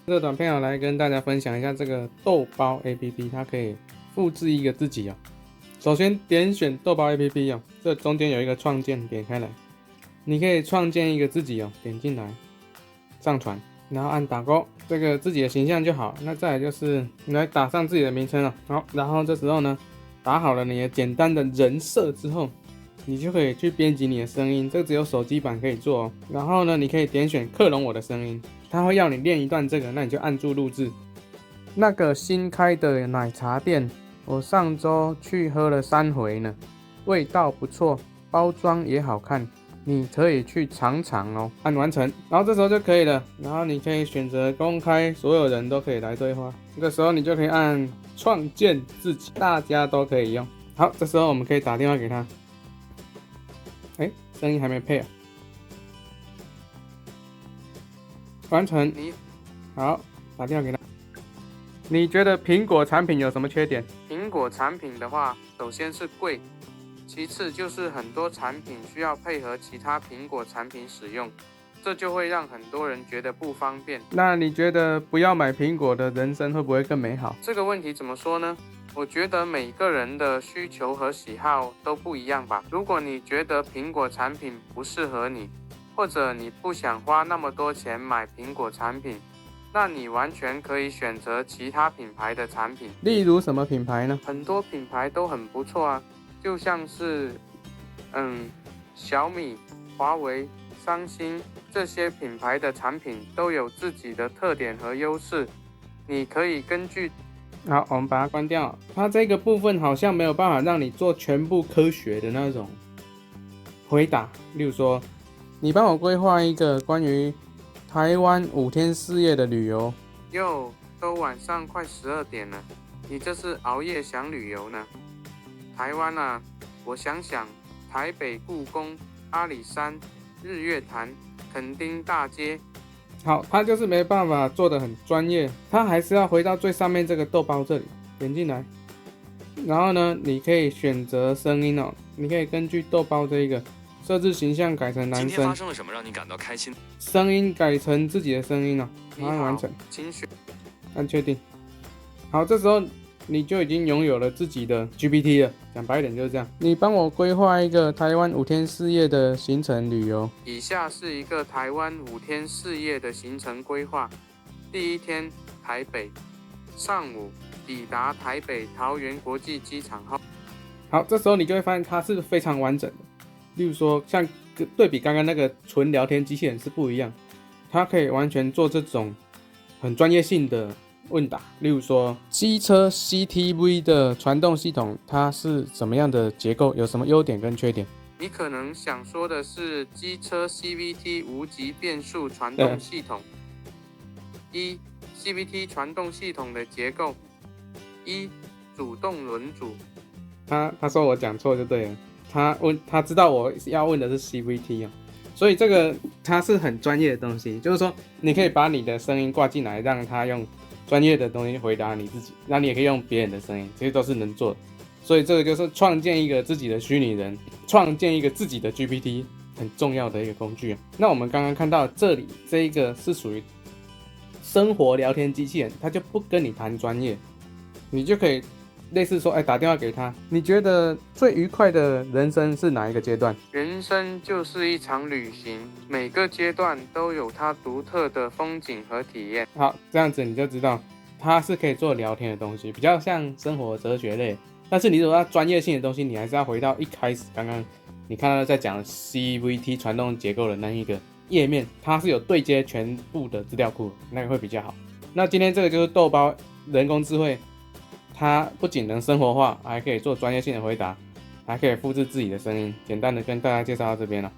这个短片来跟大家分享一下这个豆包 APP， 它可以复制一个自己哦。首先点选豆包 APP 哦，这中间有一个创建，点开来，你可以创建一个自己哦，点进来，上传，然后按打勾，这个自己的形象就好。那再来就是你来打上自己的名称哦，好，然后这时候呢，打好了你的简单的人设之后，你就可以去编辑你的声音，这个只有手机版可以做哦。然后呢，你可以点选克隆我的声音。他会要你练一段这个，那你就按住录制。那个新开的奶茶店，我上周去喝了3回呢，味道不错，包装也好看，你可以去尝尝哦。按完成，然后这时候就可以了。然后你可以选择公开，所有人都可以来对话。这个时候你就可以按创建自己，大家都可以用。好，这时候我们可以打电话给他。声音还没配啊。完成，好，打电话给他。你觉得苹果产品有什么缺点？苹果产品的话，首先是贵，其次就是很多产品需要配合其他苹果产品使用，这就会让很多人觉得不方便。那你觉得不要买苹果的人生会不会更美好？这个问题怎么说呢？我觉得每个人的需求和喜好都不一样吧。如果你觉得苹果产品不适合你，或者你不想花那么多钱买苹果产品，那你完全可以选择其他品牌的产品。例如什么品牌呢？很多品牌都很不错啊，就像是小米、华为、三星这些品牌的产品都有自己的特点和优势，你可以根据。好，我们把它关掉。它这个部分好像没有办法让你做全部科学的那种回答，例如说你帮我规划一个关于台湾5天4夜的旅游。哟，都晚上快12点了，你这是熬夜想旅游呢？台湾啊，我想想，台北故宫、阿里山、日月潭、垦丁大街。好，他就是没办法做得很专业，他还是要回到最上面这个豆包这里，点进来，然后呢，你可以选择声音哦，你可以根据豆包这一个。设置形象改成男生。今天发生了什么让你感到开心？声音改成自己的声音了，按完成，请选，按确定。好，这时候你就已经拥有了自己的 GPT 了。讲白一点就是这样。你帮我规划一个台湾5天4夜的行程旅游。以下是一个台湾5天4夜的行程规划。第1天，台北，上午抵达台北桃园国际机场后。好，这时候你就会发现它是非常完整的。例如说，像对比刚刚那个纯聊天机器人是不一样，它可以完全做这种很专业性的问答。例如说，机车 CTV 的传动系统它是什么样的结构，有什么优点跟缺点？你可能想说的是机车 CVT 无级变速传动系统。CVT 传动系统的结构。主动轮组。他说我讲错就对了。他知道我要问的是 CVT 哦，所以这个它是很专业的东西，就是说你可以把你的声音挂进来，让他用专业的东西回答你自己，那你也可以用别人的声音，这些都是能做的。所以这个就是创建一个自己的虚拟人，创建一个自己的 GPT 很重要的一个工具。那我们刚刚看到这里这一个是属于生活聊天机器人，它就不跟你谈专业，你就可以类似说，打电话给他。你觉得最愉快的人生是哪一个阶段？人生就是一场旅行，每个阶段都有它独特的风景和体验。好，这样子你就知道，它是可以做聊天的东西，比较像生活哲学类。但是你如果要专业性的东西，你还是要回到一开始刚刚你看到在讲 CVT 传动结构的那一个页面，它是有对接全部的资料库，那个会比较好。那今天这个就是豆包人工智慧。它不仅能生活化，还可以做专业性的回答，还可以复制自己的声音。简单的跟大家介绍到这边了。